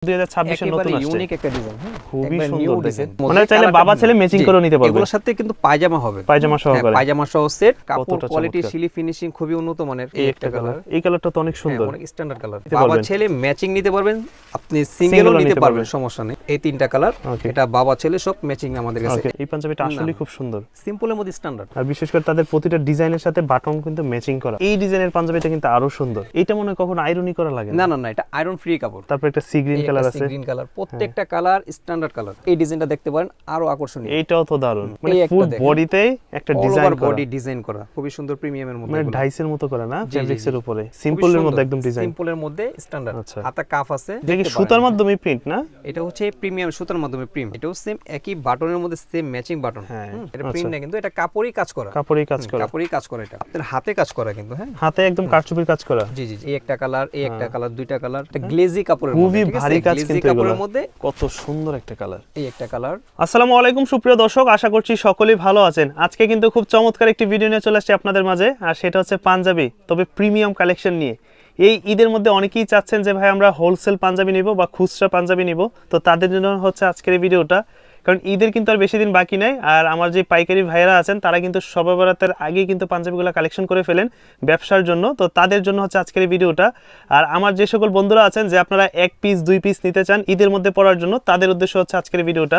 2026 এর নতুন আসছে ইউনিক একটা ডিজাইন খুবই সুন্দর দেখেন মানে চাইলে বাবা ছেলে ম্যাচিং করে নিতে পারবে এগুলোর সাথে কিন্তু পায়জামা হবে পায়জামা সহকারে পায়জামা সহ সেট কাপড় কোয়ালিটি শিলি ফিনিশিং খুবই উন্নত মানের এই একটা কালার এই কালারটা তো অনেক সুন্দর অনেক স্ট্যান্ডার্ড কালার বাবা ছেলে ম্যাচিং নিতে পারবেন আপনি সিঙ্গেলও নিতে পারবেন সমস্যা নেই এই তিনটা কালার এটা বাবা ছেলে সব ম্যাচিং আমাদের কাছে এই পাঞ্জাবিটা আসলে খুব সুন্দর সিম্পলের মধ্যে স্ট্যান্ডার্ড আর বিশেষ করে তাদের প্রতিটা ডিজাইনের সাথে বাটন কিন্তু ম্যাচিং করা এই ডিজাইনের পাঞ্জাবিটা কিন্তু আরো সুন্দর এটা মনে হয় কখনো আয়রনই করা লাগে না না না এটা আয়রন ফ্রি কাপড় তারপর একটা সি গ্রিন কালার আছে গ্রিন কালার প্রত্যেকটা কালার স্ট্যান্ডার্ড কালার এই ডিজাইনটা দেখতে পারেন আরো আকর্ষণীয় এইটাও তো দারুণ মানে ফুল বডিতে একটা ডিজাইন করা বডি ডিজাইন করা খুবই সুন্দর প্রিমিয়ামের মধ্যে মানে ডাইসের মতো করা না ফেব্রিক্স এর উপরে সিম্পলের মধ্যে একদম ডিজাইন সিম্পলের মধ্যে স্ট্যান্ডার্ড হাতে কাফ আছে দেখি সুতার মাধ্যমে প্রিন্ট না এটা হচ্ছে প্রিমিয়াম সুতার মাধ্যমে প্রিন্ট এটাও সেম একই বাটনের মধ্যে সেম ম্যাচিং বাটন এটা প্রিন্ট না কিন্তু এটা কাপড়ই কাজ করা কাপড়ই কাজ করা কাপড়ই কাজ করা এটা আপনার হাতে কাজ করা কিন্তু হ্যাঁ হাতে একদম কারচুপির কাজ করা জি জি এই একটা কালার এই একটা কালার দুইটা কালার এটা গ্লেজি কাপড়ের মধ্যে খুবই ভারী কাজ কিন্তু কাপড়ের মধ্যে কত সুন্দর একটা কালার এই একটা কালার আসসালামু আলাইকুম সুপ্রিয় দর্শক আশা করছি সকলেই ভালো আছেন আজকে কিন্তু খুব চমৎকার একটি ভিডিও নিয়ে চলে আসছি আপনাদের মাঝে আর সেটা হচ্ছে পাঞ্জাবি তবে প্রিমিয়াম কালেকশন নিয়ে এই ঈদের মধ্যে অনেকেই চাচ্ছেন যে ভাই আমরা হোলসেল পাঞ্জাবি নিব বা খুচরা পাঞ্জাবি নিব তো তাদের জন্য হচ্ছে আজকের এই ভিডিওটা কারণ ঈদের কিন্তু আর বেশি দিন বাকি নাই আর আমার যে পাইকারি ভাইয়েরা আছেন তারা কিন্তু শবে বরাতের আগেই কিন্তু পাঞ্জাবিগুলো কালেকশন করে ফেলেন ব্যবসার জন্য তো তাদের জন্য হচ্ছে আজকের এই ভিডিওটা আর আমার যে সকল বন্ধুরা আছেন যে আপনারা এক পিস দুই পিস নিতে চান ঈদের মধ্যে পরার জন্য তাদের উদ্দেশ্য হচ্ছে আজকের এই ভিডিওটা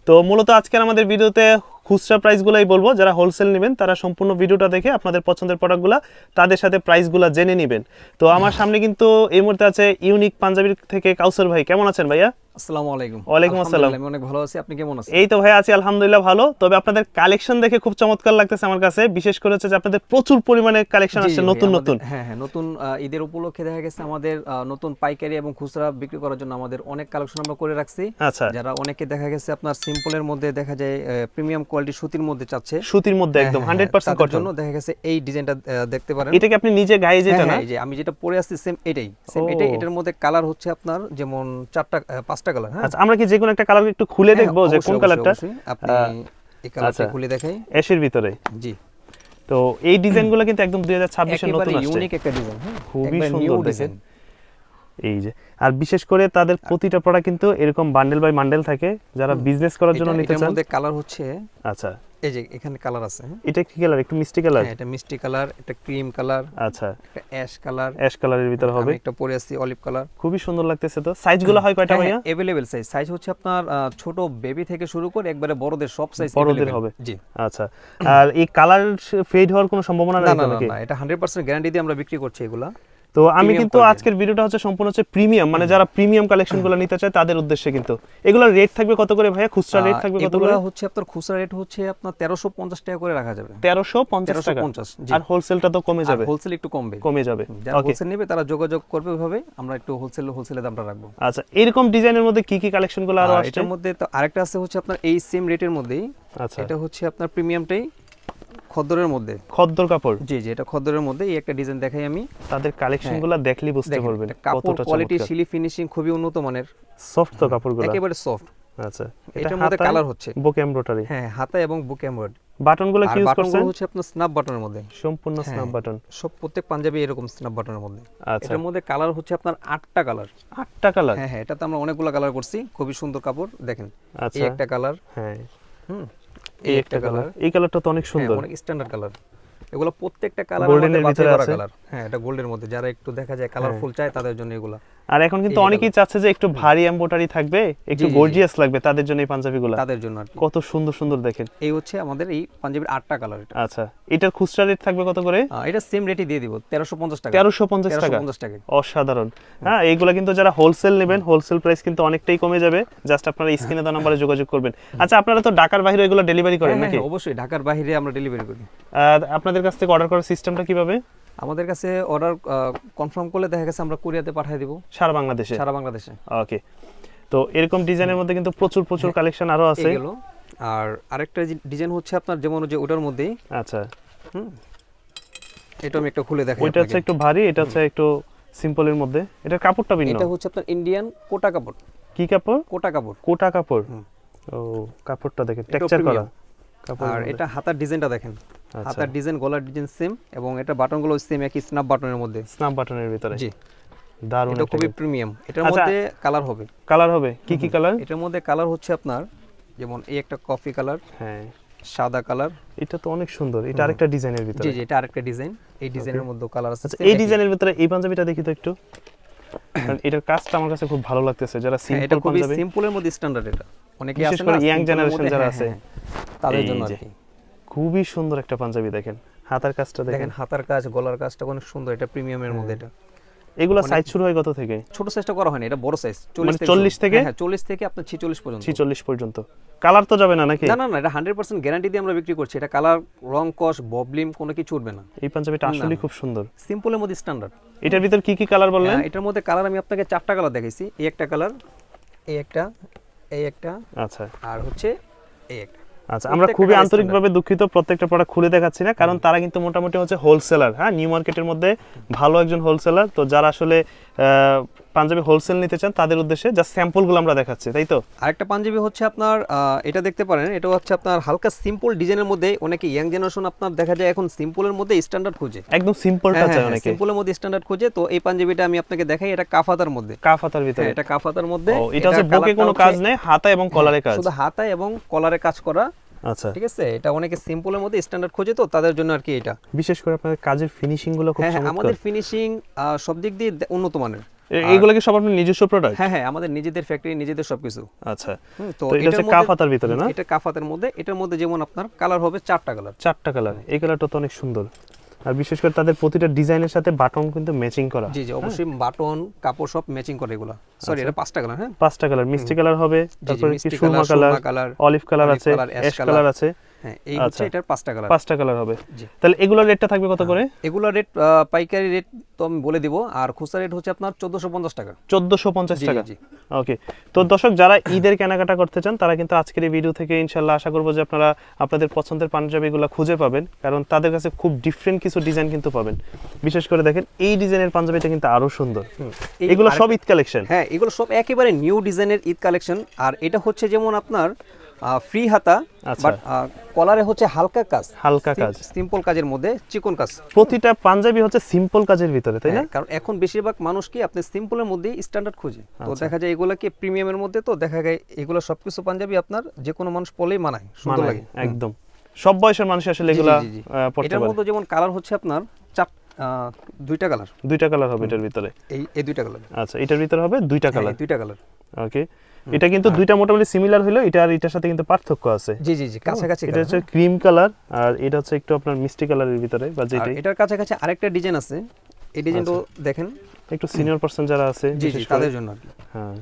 তো মূলত আজকের আমাদের ভিডিওতে খুচরা প্রাইসগুলোই বলবো যারা হোলসেল নেবেন তারা সম্পূর্ণ ভিডিওটা দেখে আপনাদের পছন্দের প্রোডাক্টগুলো তাদের সাথে প্রাইসগুলো জেনে নেবেন তো আমার সামনে কিন্তু এই মুহূর্তে আছে ইউনিক পাঞ্জাবির থেকে কাউসার ভাই কেমন আছেন ভাইয়া আসসালামু আলাইকুম ওয়ালাইকুম আসসালাম আমি অনেক ভালো আছি আপনি কেমন আছেন এই তো ভাই আছি আলহামদুলিল্লাহ ভালো তবে আপনাদের কালেকশন দেখে খুব চমৎকার লাগতেছে আমার কাছে বিশেষ করে হচ্ছে যে আপনাদের প্রচুর পরিমাণে কালেকশন আসছে নতুন নতুন হ্যাঁ হ্যাঁ নতুন ঈদের উপলক্ষে দেখা গেছে আমাদের নতুন পাইকারি এবং খুচরা বিক্রি করার জন্য আমাদের অনেক কালেকশন আমরা করে রাখছি আচ্ছা যারা অনেকে দেখা গেছে আপনার সিম্পলের মধ্যে দেখা যায় প্রিমিয়াম কোয়ালিটি সুতির মধ্যে চাচ্ছে সুতির মধ্যে একদম 100% কটন জন্য দেখা গেছে এই ডিজাইনটা দেখতে পারেন এটা কি আপনি নিজে গায়ে যেটা না এই যে আমি যেটা পরে আছি সেম এটাই এটার মধ্যে কালার হচ্ছে আপনার যেমন চারটা পাঁচটা কালার হ্যাঁ আচ্ছা আমরা কি যে কোনো একটা কালার একটু খুলে দেখবো যে কোন কালারটা আপনি এই কালারটা খুলে দেখাই অ্যাশের ভিতরে জি তো এই ডিজাইনগুলো কিন্তু একদম 2026 এর নতুন আসছে ইউনিক একটা ডিজাইন হ্যাঁ খুবই সুন্দর ডিজাইন এই যে আর বিশেষ করে তাদের প্রতিটা প্রোডাক্ট কিন্তু এরকম বান্ডেল বাই বান্ডেল থাকে যারা বিজনেস করার জন্য নিতে চান এর মধ্যে কালার হচ্ছে আচ্ছা এই যে এখানে কালার আছে এটা কি কালার একটু মিষ্টি কালার হ্যাঁ এটা মিষ্টি কালার এটা ক্রিম কালার আচ্ছা একটা অ্যাশ কালার অ্যাশ কালারের ভিতর হবে একটা পরে আছে অলিভ কালার খুবই সুন্দর লাগতেছে তো সাইজগুলো হয় কয়টা ভাইয়া अवेलेबल সাইজ হচ্ছে আপনার ছোট বেবি থেকে শুরু করে একবারে বড়দের সব সাইজ বড়দের হবে জি আচ্ছা আর এই কালার ফেড হওয়ার কোনো সম্ভাবনা নেই নাকি না এটা 100% গ্যারান্টি দিয়ে আমরা বিক্রি করছি এগুলা তো আমি কিন্তু আজকের ভিডিওটা হচ্ছে সম্পূর্ণ হচ্ছে প্রিমিয়াম মানে যারা প্রিমিয়াম কালেকশনগুলো নিতে চায় তাদের উদ্দেশ্যে কিন্তু এগুলোর রেট থাকবে কত করে ভাইয়া খুচরা রেট থাকবে কত করে এগুলো হচ্ছে আপনার খুচরা রেট হচ্ছে আপনার 1350 টাকা করে রাখা যাবে 1350 টাকা আর হোলসেলটা তো কমে যাবে হোলসেল একটু কমে যাবে যারা হোলসেল নেবে তারা যোগাযোগ করবে ওইভাবে আমরা একটু হোলসেলের দামটা রাখবো আচ্ছা এরকম ডিজাইনের মধ্যে কি কি কালেকশনগুলো আরো আসছে এটার মধ্যে তো আরেকটা আছে হচ্ছে আপনার এই সেম রেটের মধ্যেই আচ্ছা এটা হচ্ছে আপনার প্রিমিয়ামটাই খদ্দরের মধ্যে খদ্দর কাপড় জি জি এটা খদ্দরের মধ্যে এই একটা ডিজাইন দেখাই আমি তাদের কালেকশনগুলো দেখলেই বুঝতে পারবেন কতটা কোয়ালিটি শিলি ফিনিশিং খুবই উন্নত মানের সফট তো কাপড়গুলো একেবারে সফট আচ্ছা এটার মধ্যে কালার হচ্ছে বুক এমব্রয়ডারি হ্যাঁ হাতা এবং বুক এমব্রয়ডারি বাটনগুলো কি ইউজ করছেন হচ্ছে আপনার স্ন্যাপ বাটনের মধ্যে সম্পূর্ণ স্ন্যাপ বাটন সব প্রত্যেক পাঞ্জাবি এরকম স্ন্যাপ বাটনের মধ্যে আচ্ছা এটার মধ্যে কালার হচ্ছে আপনার 8টা কালার 8টা কালার হ্যাঁ হ্যাঁ এটাতে আমরা অনেকগুলো কালার করছি খুবই সুন্দর কাপড় দেখেন আচ্ছা এই একটা কালার হ্যাঁ এই একটা কালার এই কালারটা তো অনেক সুন্দর অনেক স্ট্যান্ডার্ড কালার এগুলো প্রত্যেকটা কালার গোল্ডেনের ভিতরে আছে কালার হ্যাঁ এটা গোল্ডের মধ্যে যারা একটু দেখা যায় কালারফুল চায় তাদের জন্য এগুলো আর এখন কিন্তু অনেকেই চাচ্ছে যে একটু ভারী এমব্রয়ডারি থাকবে একটু গর্জিয়াস লাগবে তাদের জন্য এই পাঞ্জাবিগুলো তাদের জন্য আর কত সুন্দর সুন্দর দেখেন এই হচ্ছে আমাদের এই পাঞ্জাবির 8টা কালার এটা আচ্ছা এটার খুচরা রেট থাকবে কত করে এটা সেম রেটই দিয়ে দিব 1350 টাকা 1350 টাকা অসাধারণ হ্যাঁ এইগুলা কিন্তু যারা হোলসেল নেবেন হোলসেল প্রাইস কিন্তু অনেকটাই কমে যাবে জাস্ট আপনারা স্ক্রিনে দেওয়া নম্বরে যোগাযোগ করবেন আচ্ছা আপনারা তো ঢাকার বাইরে এগুলো ডেলিভারি করেন নাকি অবশ্যই ঢাকার বাইরে আমরা ডেলিভারি করি আর আপনাদের কাছ থেকে অর্ডার করার সিস্টেমটা কিভাবে আমাদের কাছে অর্ডার কনফার্ম করলে দেখা গেছে আমরা কুরিয়াতে পাঠিয়ে দেব সারা বাংলাদেশে ওকে তো এরকম ডিজাইনের মধ্যে কিন্তু প্রচুর কালেকশন আরো আছে আর আরেকটা ডিজাইন হচ্ছে আপনার যেমন যে ওটার মধ্যেই আচ্ছা এটা আমি একটা খুলে দেখাই ওইটা হচ্ছে একটু ভারী এটা হচ্ছে একটু সিম্পলের মধ্যে এটার কাপড়টা ভিন্ন এটা হচ্ছে আপনার ইন্ডিয়ান কোটা কাপড় কি কাপড় কোটা কাপড় ও কাপড়টা দেখেন টেক্সচার করা আর এটা হাতার ডিজাইনটা দেখেন হাতার ডিজাইন গলার ডিজাইন সেম এবং এটা বাটনগুলো সেম একই স্ন্যাপ বাটনের মধ্যে স্ন্যাপ বাটনের ভিতরে জি দারুণ এটা একটা খুবই gift। প্রিমিয়াম। এটার আচ্ছা। মধ্যে কালার হবে। কালার হবে কি কি কালার? এটার মধ্যে কালার হচ্ছে আপনার যেমন এই একটা কফি কালার, হ্যাঁ সাদা কালার। এটা তো অনেক সুন্দর, এটা আরেকটা ডিজাইনের ভিতরে। জি জি, এটা আরেকটা ডিজাইন। এই ডিজাইনের মধ্যে কালার আছে। আচ্ছা এই ডিজাইনের ভিতরে এই পাঞ্জাবিটা দেখি তো একটু, কারণ এটার কাজটা আমার কাছে খুব ভালো লাগতেছে। যারা এটা সিম্পল খুবই পাঞ্জাবি, সিম্পলের মধ্যে স্ট্যান্ডার্ড, এটা অনেকেই বিশেষ আছে করে না ইয়াং simple এর জেনারেশন মধ্যে, যারা হ্যাঁ, আছে হ্যাঁ, তাদের এই জন্য আর যে। কি। খুবই সুন্দর একটা পাঞ্জাবি, দেখেন হাতার কাজটা দেখেন। দেখেন হাতার কাজ, গলার কাজটা অনেক সুন্দর, এটা প্রিমিয়ামের মধ্যে। এটা এগুলা সাইজ শুরু হয় কত থেকে? ছোট সাইজটা করা হয় না, এটা বড় সাইজ, মানে 40 থেকে? হ্যাঁ 40 থেকে আপনার 46 পর্যন্ত। 46 পর্যন্ত। কালার তো যাবে না নাকি? না না না, এটা 100% গ্যারান্টি দিয়ে আমরা বিক্রি করছি। এটা কালার, রং, কস, ববলিম কোনো কিছু উঠবে না। এই পাঞ্জাবিটা আসলে খুব সুন্দর। সিম্পলের মধ্যে স্ট্যান্ডার্ড। এটার ভিতর কি কি কালার বললেন? এটার মধ্যে কালার আমি আপনাকে 4টা কালার দেখাইছি। এই একটা কালার, এই একটা, এই একটা, আচ্ছা আর হচ্ছে এই একটা। আচ্ছা, আমরা খুবই আন্তরিকভাবে দুঃখিত প্রত্যেকটা প্রোডাক্ট খুলে দেখাচ্ছি না, কারণ তারা কিন্তু মোটামুটি হচ্ছে হোলসেলার। হ্যাঁ, নিউ মার্কেটের মধ্যে ভালো একজন হোলসেলার। তো যারা আসলে পাঞ্জাবি হোলসেল নিতে চান তাদের উদ্দেশ্যে জাস্ট স্যাম্পলগুলো আমরা দেখাচ্ছি, তাই তো? আরেকটা পাঞ্জাবি হচ্ছে আপনার এটা দেখতে পারেন, এটা হচ্ছে আপনার হালকা সিম্পল ডিজাইনের মধ্যে। অনেকে ইয়াং জেনারেশন আপনার দেখা যায় এখন সিম্পলের মধ্যে স্ট্যান্ডার্ড খোঁজে, একদম সিম্পলটা চাই অনেকে। সিম্পলের মধ্যে স্ট্যান্ডার্ড খোঁজে। তো এই পাঞ্জাবিটা আমি আপনাকে দেখাই, এটা কাফাতার মধ্যে। কাফাতার ভিতরে? এটা কাফাতার মধ্যে। ও, এটা হচ্ছে বুকে কোনো কাজ নেই, হাতা এবং কলারে কাজ। শুধু হাতা এবং কলারে কাজ করা। আচ্ছা ঠিক আছে, এটা অনেকে সিম্পলের মধ্যে স্ট্যান্ডার্ড খোঁজে, তো তাদের জন্য আর কি এটা। বিশেষ করে আপনাদের কাজের ফিনিশিং গুলো খুব হ্যাঁ হ্যাঁ, চমৎকার। আমাদের ফিনিশিং সব দিক দিয়ে উন্নত মানের। এইগুলো কি সব আপনার নিজস্ব প্রোডাক্ট? হ্যাঁ হ্যাঁ, আমাদের নিজেদের ফ্যাক্টরি, নিজেদের সবকিছু। আচ্ছা, তো তো এটা হচ্ছে কাফাতার ভিতরে না? এটা কাফাতের মধ্যে। এটার মধ্যে যেমন আপনার কালার হবে 4টা কালার। 4টা কালার। এই কালারটা তো অনেক সুন্দর, আর বিশেষ করে তাদের প্রতিটা ডিজাইনের সাথে বাটন কিন্তু ম্যাচিং করা। জি জি, অবশ্যই বাটন, কাপড় সব ম্যাচিং করে এগুলো। সরি, এটা 5টা কালার। হ্যাঁ 5টা কালার, মিষ্টি কালার হবে, তারপরে কি মিষ্টি সুরমা কালার, অলিভ কালার আছে, অ্যাশ কালার আছে। হ্যাঁ, এই হচ্ছে এটার 5টা কালার। 5টা কালার হবে। তাহলে এগুলোর রেটটা থাকবে কত করে? এগুলোর রেট পাইকারি রেট তো আমি বলে দিব, আর খুচরা রেট হচ্ছে আপনার 1450 টাকা। 1450 টাকা। জি। ওকে, তো দর্শক যারা ঈদের কেনাকাটা করতে চান তারা কিন্তু আজকের এই ভিডিও থেকে ইনশাআল্লাহ আশা করবো যে আপনারা আপনাদের পছন্দের পাঞ্জাবিগুলো খুঁজে পাবেন, কারণ তাদের কাছে খুব ডিফারেন্ট কিছু ডিজাইন কিন্তু পাবেন। বিশেষ করে দেখেন এই ডিজাইনের পাঞ্জাবিটা কিন্তু আরো সুন্দর। এগুলো সব ঈদ কালেকশন? হ্যাঁ, এগুলো সব একেবারে নিউ ডিজাইনের ঈদ কালেকশন। আর এটা হচ্ছে যেমন আপনার ফ্রি হাতা, বাট কলারে হচ্ছে হালকা কাজ, সিম্পল কাজের মধ্যে চিকন কাজ। প্রতিটা পাঞ্জাবি হচ্ছে সিম্পল কাজের ভিতরে, তাই না? কারণ এখন বেশিরভাগ মানুষ কি আপনি সিম্পলের মধ্যে স্ট্যান্ডার্ড খুঁজে, তো দেখা যায় এগুলো কি প্রিমিয়ামের মধ্যে, তো দেখা যায় এগুলো সবকিছু পাঞ্জাবি আপনার যে কোনো মানুষ পরলেই মানায়, সুন্দর লাগে একদম। সব বয়সের মানুষ আসলে এগুলা পড়তে এটার পারে। মধ্যে যেমন কালার হচ্ছে আপনার 2টা কালার। 2টা কালার হবে এটার ভিতরে? এই 2টা কালার। আচ্ছা, এটার ভিতরে হবে 2টা কালার? 2টা কালার। ওকে, এটা কিন্তু দুইটা মোটামুটি সিমিলার হলো, এটা আর এটার সাথে কিন্তু পার্থক্য আছে। জি জি জি, কাছাকাছি। এটা হচ্ছে ক্রিম কালার, আর এটা হচ্ছে একটু আপনার মিষ্টি কালারের ভিতরে, বা যেটা এটার কাছাকাছি আরেকটা ডিজাইন আছে। এই ডিজাইনটা দেখেন, একটু সিনিয়র পারসন যারা আছে জি জি, তাদের জন্য আর কি। হ্যাঁ,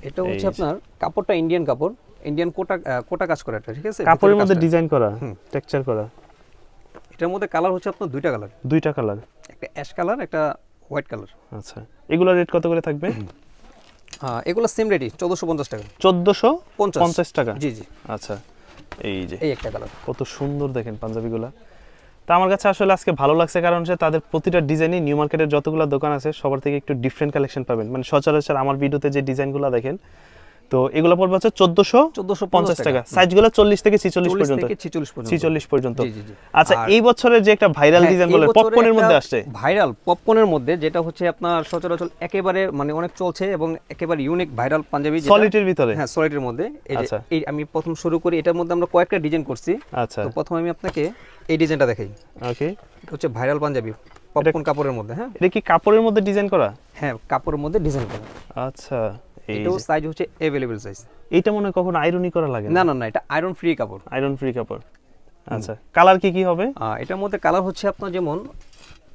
এটা হচ্ছে আপনার কাপড়টা ইন্ডিয়ান কাপড়, ইন্ডিয়ান কোটা কাজ করা এটা। ঠিক আছে, কাপড়ের মধ্যে ডিজাইন করা, টেক্সচার করা। এটার মধ্যে কালার হচ্ছে আপনার 2টা কালার। 2টা কালার, একটা অ্যাশ কালার, একটা হোয়াইট কালার। আচ্ছা, এগুলোর রেট কত করে থাকবে? এগুলো সেম রেটই, 1450 টাকা। 1450 টাকা? জি জি। আচ্ছা, এই যে এই একটা কালার কত সুন্দর দেখেন পাঞ্জাবিগুলা। তা আমার কাছে আসলে আজকে ভালো লাগছে, কারণ হচ্ছে তাদের প্রতিটা ডিজাইনই নিউ মার্কেটের যতগুলো দোকান আছে সবার থেকে একটু ডিফারেন্ট কালেকশন পাবেন। মানে সচরাচর আমার ভিডিওতে যে ডিজাইনগুলো দেখেন, তো এগুলো পড়বে হচ্ছে 1450 টাকা। সাইজগুলো 40 থেকে 46 পর্যন্ত। 46 পর্যন্ত। আচ্ছা, এই বছরের যে একটা ভাইরাল ডিজাইন বলে পপকর্নের মধ্যে আসছে, ভাইরাল পপকর্নের মধ্যে, যেটা হচ্ছে আপনার সচরাচর একেবারে মানে অনেক চলছে এবং একেবারে ইউনিক ভাইরাল পাঞ্জাবি, সলিডের ভিতরে। হ্যাঁ, সলিডের মধ্যে। এই আমি প্রথম শুরু করি, এটার মধ্যে আমরা কয়েকটা ডিজাইন করছি। আচ্ছা, তো প্রথমে আমি আপনাকে এই ডিজাইনটা দেখাই। ওকে, এটা হচ্ছে ভাইরাল পাঞ্জাবি পপকর্ন কাপড়ের মধ্যে। হ্যাঁ, এটা কি কাপড়ের মধ্যে ডিজাইন করা? হ্যাঁ, কাপড়ের মধ্যে ডিজাইন করা। আচ্ছা, এটাও সাইজ হচ্ছে अवेलेबल সাইজ। এটা মনে হয় কখনো আয়রনই করা লাগে না না না, এটা আয়রন ফ্রি কাপড়। আয়রন ফ্রি কাপড়। আচ্ছা, কালার কি কি হবে? এটার মধ্যে কালার হচ্ছে আপনার যেমন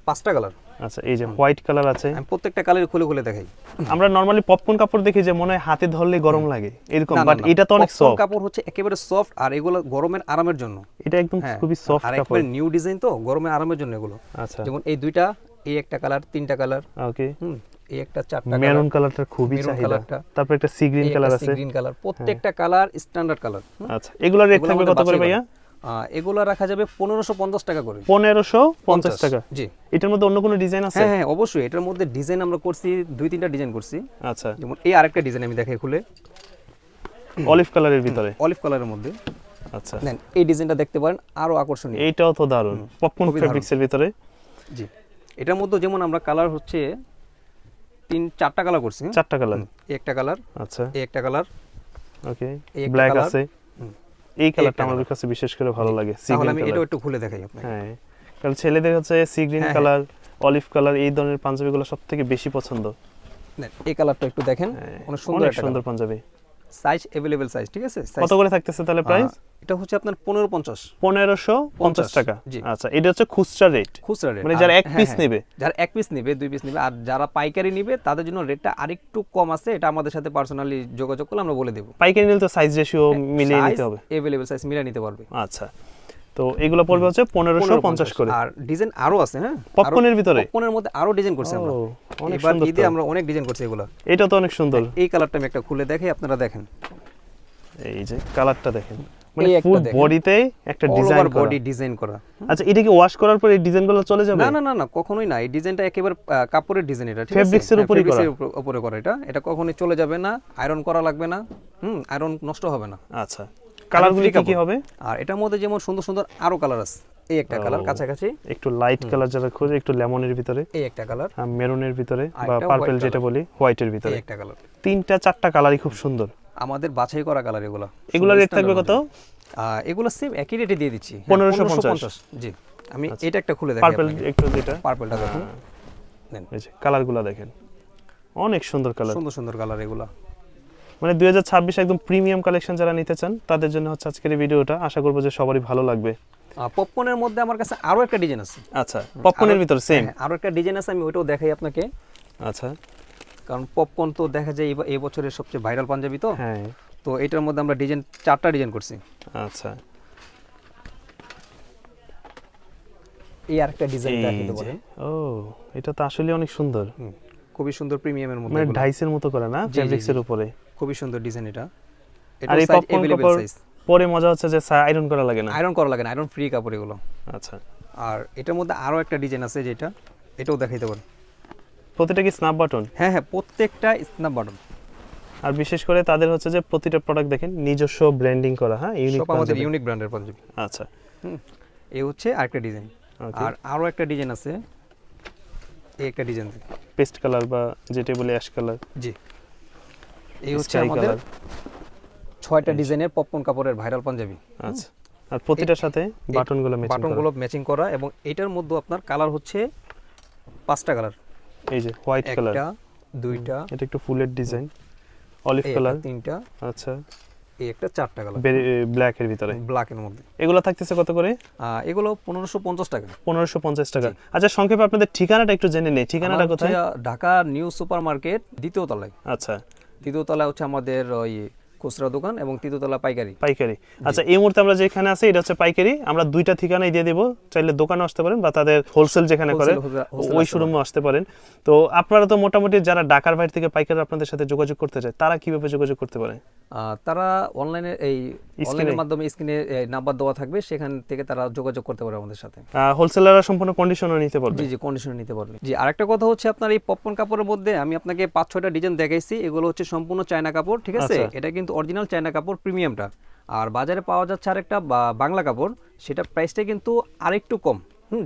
5টা কালার। আচ্ছা, এই যে হোয়াইট কালার আছে, আমি প্রত্যেকটা কালার খুলে খুলে দেখাই। আমরা নরমালি পপকর্ন কাপড় দেখি যে মনে হয় হাতে ধরলে গরম লাগে এরকম, বাট এটা তো অনেক সফট কাপড়, হচ্ছে একেবারে সফট, আর এগুলো গরমের আরামের জন্য। এটা একদম খুবই সফট আর কাপড়, একেবারে নিউ ডিজাইন, তো গরমের আরামের জন্য এগুলো। আচ্ছা, যেমন এই 2টা, এই একটা কালার, 3টা কালার। ওকে, এই একটা 4টা মেরুন কালারটা খুবই চাহিদা, তারপর একটা সি গ্রিন কালার আছে, গ্রিন কালার। প্রত্যেকটা কালার স্ট্যান্ডার্ড কালার। আচ্ছা, এগুলোর রেট থাকবে কত করে ভাইয়া? এগুলো রাখা যাবে 1550 টাকা করে। 1550 টাকা? জি। এটার মধ্যে অন্য কোনো ডিজাইন আছে? হ্যাঁ, অবশ্যই। এটার মধ্যে ডিজাইন আমরা করছি 2-3টা ডিজাইন করছি। আচ্ছা, যেমন এই আরেকটা ডিজাইন আমি দেখাই খুলে, অলিভ কালারের ভিতরে, অলিভ কালারের মধ্যে। আচ্ছা, দেন এই ডিজাইনটা দেখতে পারেন, আরো আকর্ষণীয়। এইটাও তো দারুণ, পপকর্ন ফেব্রিক্সের ভিতরে। জি, এটার মধ্যে যেমন আমরা কালার হচ্ছে চারটা কালার করছি। চারটা কালার, এই একটা কালার, আচ্ছা এই একটা কালার, ওকে, এই একটা ব্ল্যাক কালার, আছে, এই কালারটা আমার কাছে বিশেষ করে ভালো লাগে, সি তাহলে গ্রিন আমি কালার। এটাও একটু খুলে দেখাই আপনাকে। হ্যাঁ, কারণ ছেলেদের হচ্ছে সি গ্রিন হ্যাঁ, কালার, অলিভ কালার এই ধরনের পাঞ্জাবিগুলো সবথেকে বেশি পছন্দ। এই কালারটা একটু দেখেন, অনেক সুন্দর একটা সুন্দর পাঞ্জাবি। সাইজ अवेलेबल সাইজ, ঠিক আছে? কত করে থাকতেছে তাহলে প্রাইস? এটা হচ্ছে আপনার 1550 টাকা। জি। আচ্ছা, এটা হচ্ছে খুচরা রেট, খুচরা রেট, মানে যারা এক পিস নেবে, যারা এক পিস নেবে, দুই পিস নেবে, আর যারা পাইকারি নেবে তাদের জন্য রেটটা আরেকটু কম আছে। এটা আমাদের সাথে পার্সোনালি যোগাযোগ করলে আমরা বলে দেব। পাইকারি নিলে তো সাইজ রেশিও মিলিয়ে নিতে হবে, अवेलेबल সাইজ মিলিয়ে নিতে পারবে। আচ্ছা, তো এগুলো পড়বে হচ্ছে 1550 করে। আর ডিজাইন আরো আছে, হ্যাঁ, পপকর্নের ভিতরে, পপকর্নের মধ্যে আরো ডিজাইন করছি আমরা। অনেক এবার সুন্দর, ঈদে আমরা অনেক ডিজাইন করছি এগুলো। এটা তো অনেক সুন্দর। এই কালারটা আমি একটা খুলে দেখাই, আপনারা দেখেন, এই যে কালারটা দেখেন, মানে এই একটা ফুল দেখেন। বডিতে একটা ডিজাইন করা। বডি ডিজাইন করা। আচ্ছা, এটা কি ওয়াশ করার পর এই ডিজাইনগুলো চলে যাবে? না না না না, কখনোই না। এই ডিজাইনটা একেবারে কাপড়ের ডিজাইন, এটা ঠিক আছে, ফেব্রিক্সের উপরই করা, উপরে করা। এটা কখনোই চলে যাবে না, আয়রন করা লাগবে না, আয়রন নষ্ট হবে না। আচ্ছা, কালারগুলো কি হবে? আর এটার মধ্যে যেমন সুন্দর সুন্দর আরো কালার আছে। এই একটা কালার কাছাকাছি, একটু লাইট কালার যারা খোঁজে, একটু লেমনের ভিতরে, এই একটা কালার, মেরুনের ভিতরে আর বা একটা পার্পল white যেটা বলি, হোয়াইটের ভিতরে, এই একটা কালার। তিনটা চারটা কালারই খুব সুন্দর, আমাদের বাছাই করা কালার এগুলো। এগুলো রেট থাকবে কত? এগুলো সেম একই রেটে দিয়ে দিচ্ছি, 1550। জি। আমি এটা একটা খুলে দেখাই পার্পল আপনাকে। একটু, যেটা পার্পলটা দেখুন, নেন, এই যে কালারগুলো দেখেন, অনেক সুন্দর কালার, সুন্দর সুন্দর কালার এগুলো। মানে 2026 একদম প্রিমিয়াম কালেকশন যারা নিতে চান তাদের জন্য হচ্ছে আজকের এই ভিডিওটা। আশা করব যে সবারই ভালো লাগবে। পপকর্নের মধ্যে আমার কাছে আরো একটা ডিজাইন আছে। আচ্ছা, পপকর্নের ভিতর সেম আরো একটা ডিজাইন আছে, আমি ওইটাও দেখাই আপনাকে। আচ্ছা, কারণ পপকর্ন তো দেখা যায় এই বছরের সবচেয়ে ভাইরাল পাঞ্জাবি, তো হ্যাঁ, তো এটার মধ্যে আমরা ডিজাইন চারটা ডিজাইন করছি। আচ্ছা, এই আরেকটা ডিজাইন দেখাতে পারে। ও, এটা তো আসলে অনেক সুন্দর, খুবই সুন্দর, প্রিমিয়ামের মধ্যে, মানে ডাইসের মতো করে না, ফেব্রিক্সের উপরে, খুবই সুন্দর ডিজাইন এটা। আর এই পপকর্ন কাপড় পরে মজা হচ্ছে যে আয়রন করা লাগে না, আয়রন করা লাগে না, আয়রন ফ্রি কাপড় এগুলো। আচ্ছা, আর এটার মধ্যে আরো একটা ডিজাইন আছে, যেটা এটাও দেখাইতে পারে। প্রতিটা কি স্ন্যাপ বাটন? হ্যাঁ হ্যাঁ, প্রত্যেকটা স্ন্যাপ বাটন। আর বিশেষ করে তাদের হচ্ছে যে প্রতিটা প্রোডাক্ট দেখেন নিজস্ব ব্র্যান্ডিং করা, হ্যাঁ, ইউনিক, সব আমাদের ইউনিক ব্র্যান্ডের পাঞ্জাবি। আচ্ছা, এই হচ্ছে আরেকটা ডিজাইন। আর আরো একটা ডিজাইন আছে, এই একটা ডিজাইন, পেস্ট কালার বা যেটা বলে অ্যাশ কালার। জি, এই হচ্ছে আমাদের 6টা ডিজাইনের পপকর্ন কাপড়ের ভাইরাল পাঞ্জাবি। আচ্ছা, আর প্রতিটার সাথে বাটনগুলো ম্যাচিং করা, এবং এটার মধ্যে আপনার কালার হচ্ছে 5টা কালার। এই যে হোয়াইট কালার, একটা, দুইটা, এটা একটু ফুলের ডিজাইন, অলিভ কালার, তিনটা, আচ্ছা, এই একটা চারটা কালার ব্ল্যাক এর ভিতরে, ব্ল্যাকের মধ্যে। এগুলো থাকতেছে কত করে? এগুলো 1550 টাকা। 1550 টাকা। আচ্ছা, সংক্ষেপে আপনাদের ঠিকানাটা একটু জেনে নেই, ঠিকানাটা কোথায়? ঢাকা নিউ সুপার মার্কেট, দ্বিতীয় তলায়। আচ্ছা, দ্বিতীয় তলায় হচ্ছে আমাদের ওই খুচরা দোকান, এবং তৃতীয় তলা পাইকারি। আচ্ছা, এই মুহূর্তে আমরা যেখানে আছি এটা হচ্ছে পাইকারি। আমরা দুইটা ঠিকানাই দিয়ে দেবো, চাইলে দোকানে আসতে পারেন বা তাদের হোলসেল যেখানে করে ওই শোরুমে আসতে পারেন। তো আপনারা তো মোটামুটি যারা ঢাকার বাইরে থেকে পাইকারি আপনাদের সাথে যোগাযোগ করতে চায়, তারা কিভাবে যোগাযোগ করতে পারে? তারা অনলাইনে, এই অনলাইনের মাধ্যমে স্ক্রিনে নাম্বার দেওয়া থাকবে, সেখান থেকে তারা যোগাযোগ করতে পারে আমাদের সাথে। হোলসেলাররা সম্পূর্ণ কন্ডিশনে নিতে পারবে? জি, কন্ডিশনে নিতে পারবে। জি, আরেকটা কথা হচ্ছে, আপনার এই পপকর্ন কাপড়ের মধ্যে আমি আপনাকে 5-6টা ডিজাইন দেখাইছি, এগুলো হচ্ছে সম্পূর্ণ চায়না কাপড়, ঠিক আছে? এটা কিন্তু অরিজিনাল চায়না কাপড়, প্রিমিয়ামটা। আর বাজারে পাওয়া যাচ্ছে আরেকটা বাংলা কাপড়, সেটা প্রাইসটা কিন্তু আরেকটু কম,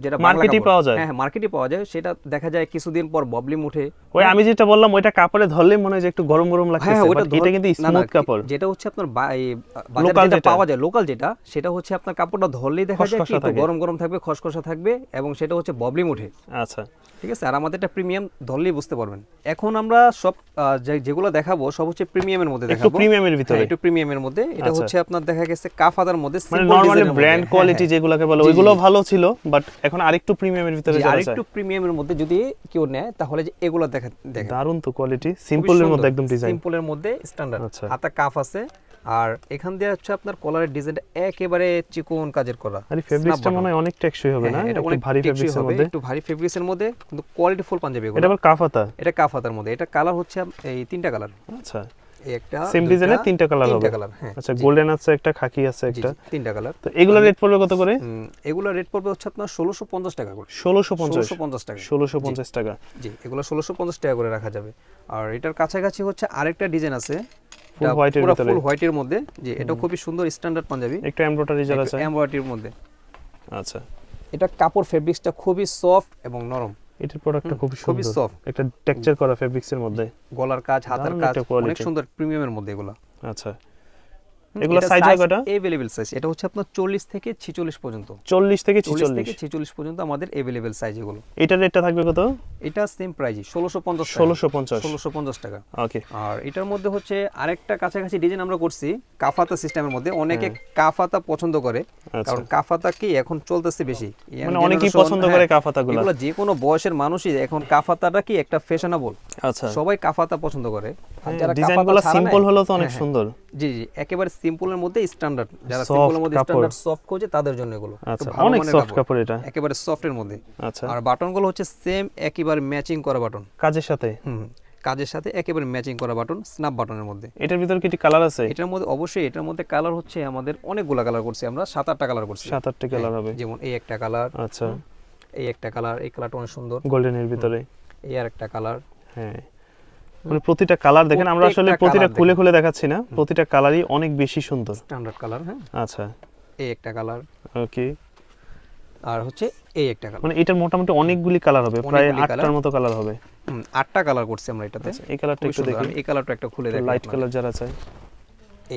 যেটা মার্কেটে পাওয়া যায়। হ্যাঁ, মার্কেটে পাওয়া যায়। সেটা দেখা যায় কিছুদিন পর ববলিম উঠে। ওই আমি যেটা বললাম, ওইটা কাপড়ে ধরলে মনে হয় যে একটু গরম গরম লাগছে, বাট এটা কিন্তু স্মুথ কাপড়। যেটা হচ্ছে আপনার বাজারে যেটা পাওয়া যায় লোকাল, যেটা সেটা হচ্ছে আপনার কাপড়টা ধরলেই দেখা যায় কি একটু গরম গরম থাকবে, খসখসা থাকবে, এবং সেটা হচ্ছে ববলিম উঠে। আচ্ছা, ঠিক আছে? আর আমাদের এটা প্রিমিয়াম, ধরলেই বুঝতে পারবেন। এখন আমরা সব যেগুলো দেখাবো সব হচ্ছে প্রিমিয়ামের মধ্যে দেখাবো, একটু প্রিমিয়ামের ভিতরে, একটু প্রিমিয়ামের মধ্যে। এটা হচ্ছে আপনার দেখা গেছে কাফাদার মধ্যে, মানে নরমালি ব্র্যান্ড কোয়ালিটি যেগুলোকে বলে ওইগুলো ভালো ছিল, বাট এখন আরেকটু প্রিমিয়ামের ভিতরে যাওয়া যায়। আরেকটু প্রিমিয়ামের মধ্যে যদি কেউ নেয়, তাহলে যে এগুলো দেখেন, দারুণ তো কোয়ালিটি, সিম্পলের মধ্যে একদম ডিজাইন, সিম্পলের মধ্যে স্ট্যান্ডার্ড। হাতে কাফ আছে, আর এখান দিয়ে হচ্ছে আপনার কলারের ডিজাইনটা একেবারে চিকন কাজের করা। আর ফেব্রিক্সটা মনে হয় অনেক টেকসই হবে না? এটা অনেক ভারী ফেব্রিক্সের মধ্যে, একটু ভারী ফেব্রিক্সের মধ্যে, কিন্তু কোয়ালিটি ফুল পাঞ্জাবি এগুলো। এটা আবার কাফাতা, এটা কাফাতার মধ্যে। এটা কালার হচ্ছে এই 3টা কালার। আচ্ছা, এই একটা সেম ডিজাইনের 3টা কালার হবে। আচ্ছা, গোল্ডেন আছে, একটা খাকি আছে, একটা, 3টা কালার। তো এগুলোর রেট পড়বে কত করে? এগুলোর রেট পড়বে হচ্ছে আপনার 1650 টাকা করে। 1650 টাকা, 1650 টাকা। জি, এগুলো 1650 টাকা করে রাখা যাবে। আর এটার কাছাকাছি হচ্ছে আরেকটা ডিজাইন আছে, ফুল হোয়াইটের ভিতরে, ফুল হোয়াইটের মধ্যে। জি, এটা খুবই সুন্দর স্ট্যান্ডার্ড পাঞ্জাবি, একটু এমব্রয়ডারি যারা চায়, এমব্রয়ডারির মধ্যে। আচ্ছা, এটা কাপড় ফেব্রিক্সটা খুবই সফট এবং নরম। এটার প্রোডাক্টটা খুব খুবই সুন্দর, soft। একটা টেক্সচার করা ফেব্রিক্স এর মধ্যে। গলার কাজ, হাতের দারুণ কাজ একটা quality। অনেক সুন্দর, প্রিমিয়ামের মধ্যে এগুলো। আচ্ছা, এগুলো সাইজ হয় কয়টা? अवेलेबल সাইজ এটা হচ্ছে আপনার 40 থেকে 46 পর্যন্ত। 40 থেকে 40 থেকে 46। 46 পর্যন্ত আমাদের अवेलेबल সাইজ এগুলো। এটার রেটটা থাকবে কত? এটা সেম প্রাইসই 1650 টাকা। 1650। 1650 টাকা। ওকে, আর এটার মধ্যে হচ্ছে আরেকটা কাছাকাছি ডিজাইন আমরা করছি কাফাতা সিস্টেমের মধ্যে। অনেকে হ্যাঁ। কাফাতা পছন্দ করে, আচ্ছা। কারণ কাফাতা কি এখন চলতেছে বেশি, মানে অনেকেই পছন্দ করে কাফাতাগুলো। এগুলো যে কোনো বয়সের মানুষই এখন কাফাতাটা কি একটা ফ্যাশনেবল, আচ্ছা, সবাই কাফাতা পছন্দ করে। আর যারা ডিজাইনগুলো কাফাতা ছাড়া সিম্পল নাই- হলো তো অনেক হ্যাঁ, হ্যাঁ। সুন্দর। জি জি, একেবারে সিম্পলের মধ্যে স্ট্যান্ডার্ড, যারা Soft সিম্পলের মধ্যে কাপড়। স্ট্যান্ডার্ড সফট খোঁজে তাদের জন্য এগুলো একটু আচ্ছা, ভালো অনেক মানের সফট কাপড় এটা। একেবারে সফটের মধ্যে। আচ্ছা, আর বাটনগুলো হচ্ছে সেম একেবারে ম্যাচিং করা বাটন। কাজের সাথে কাজের সাথে একেবারে ম্যাচিং করা বাটন, স্ন্যাপ বাটনের মধ্যে। এটার ভিতর কি কালার আছে? এটার মধ্যে অবশ্যই, এটার মধ্যে কালার হচ্ছে আমাদের অনেকগুলা কালার করছি আমরা, 7-8টা কালার করছি। 7-8টা কালার হবে। যেমন এই একটা কালার, আচ্ছা, এই একটা কালার, এই কালারটা অনেক সুন্দর, গোল্ডেনের ভিতরে। এই আর একটা কালার। হ্যাঁ, মানে প্রতিটা কালার দেখেন, আমরা আসলে প্রত্যেকটা প্রতিটা colour খুলে দেখেন। খুলে দেখাচ্ছি না, প্রতিটা কালারই অনেক বেশি সুন্দর। Standard colour. হ্যাঁ, আচ্ছা, এই একটা কালার, ওকে। আর হচ্ছে এই একটা কালার। মানে এটার মোটামুটি অনেকগুলি কালার হবে, প্রায় অনেকগুলি 8টার colour। মতো কালার হবে। 8টা কালার করছি আমরা এটাতে। আচ্ছা, এই কালারটা খুবই একটু সুন্দর। দেখি, আমি এই কালারটা একটা খুলে দেখাই লাইট আপনাদের। কালার যারা চায়।